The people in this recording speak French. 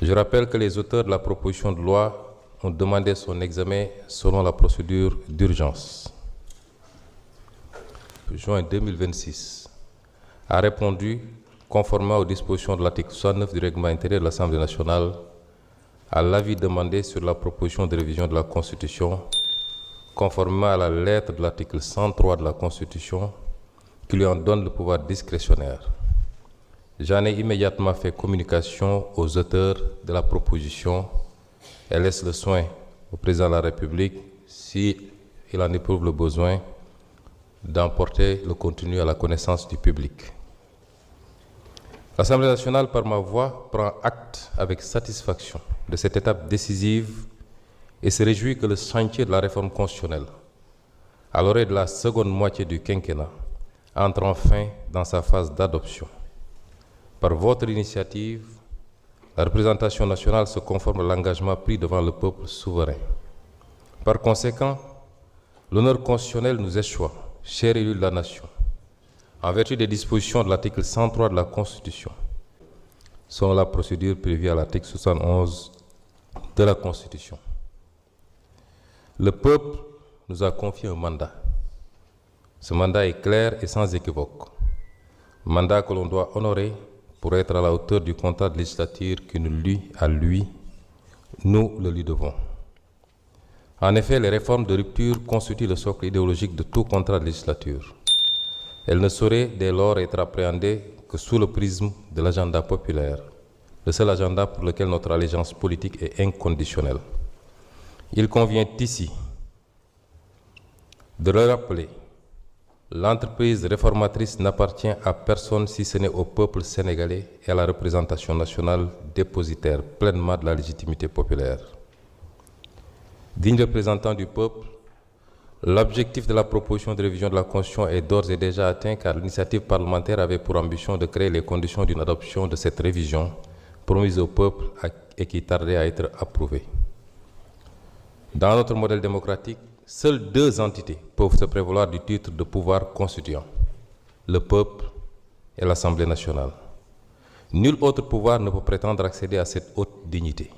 Je rappelle que les auteurs de la proposition de loi ont demandé son examen selon la procédure d'urgence. Juin 2026 a répondu, conformément aux dispositions de l'article 69 du règlement intérieur de l'Assemblée nationale, à l'avis demandé sur la proposition de révision de la Constitution, conformément à la lettre de l'article 103 de la Constitution, qui lui en donne le pouvoir discrétionnaire. J'en ai immédiatement fait communication aux auteurs de la proposition et laisse le soin au président de la République, s'il en éprouve le besoin, d'emporter le contenu à la connaissance du public. L'Assemblée nationale, par ma voix, prend acte avec satisfaction de cette étape décisive et se réjouit que le chantier de la réforme constitutionnelle, à l'orée de la seconde moitié du quinquennat, entre enfin dans sa phase d'adoption. Par votre initiative, la représentation nationale se conforme à l'engagement pris devant le peuple souverain. Par conséquent, l'honneur constitutionnel nous échoit, chers élus de la nation, en vertu des dispositions de l'article 103 de la Constitution, selon la procédure prévue à l'article 71 de la Constitution. Le peuple nous a confié un mandat. Ce mandat est clair et sans équivoque. Mandat que l'on doit honorer pour être à la hauteur du contrat de législature qui nous lie à lui, nous le lui devons. En effet, les réformes de rupture constituent le socle idéologique de tout contrat de législature. Elles ne sauraient dès lors être appréhendées que sous le prisme de l'agenda populaire, le seul agenda pour lequel notre allégeance politique est inconditionnelle. Il convient ici de le rappeler. L'entreprise réformatrice n'appartient à personne si ce n'est au peuple sénégalais et à la représentation nationale dépositaire pleinement de la légitimité populaire. Digne représentant du peuple, l'objectif de la proposition de révision de la Constitution est d'ores et déjà atteint car l'initiative parlementaire avait pour ambition de créer les conditions d'une adoption de cette révision promise au peuple et qui tardait à être approuvée. Dans notre modèle démocratique, seules deux entités peuvent se prévaloir du titre de pouvoir constituant, le peuple et l'Assemblée nationale. Nul autre pouvoir ne peut prétendre accéder à cette haute dignité.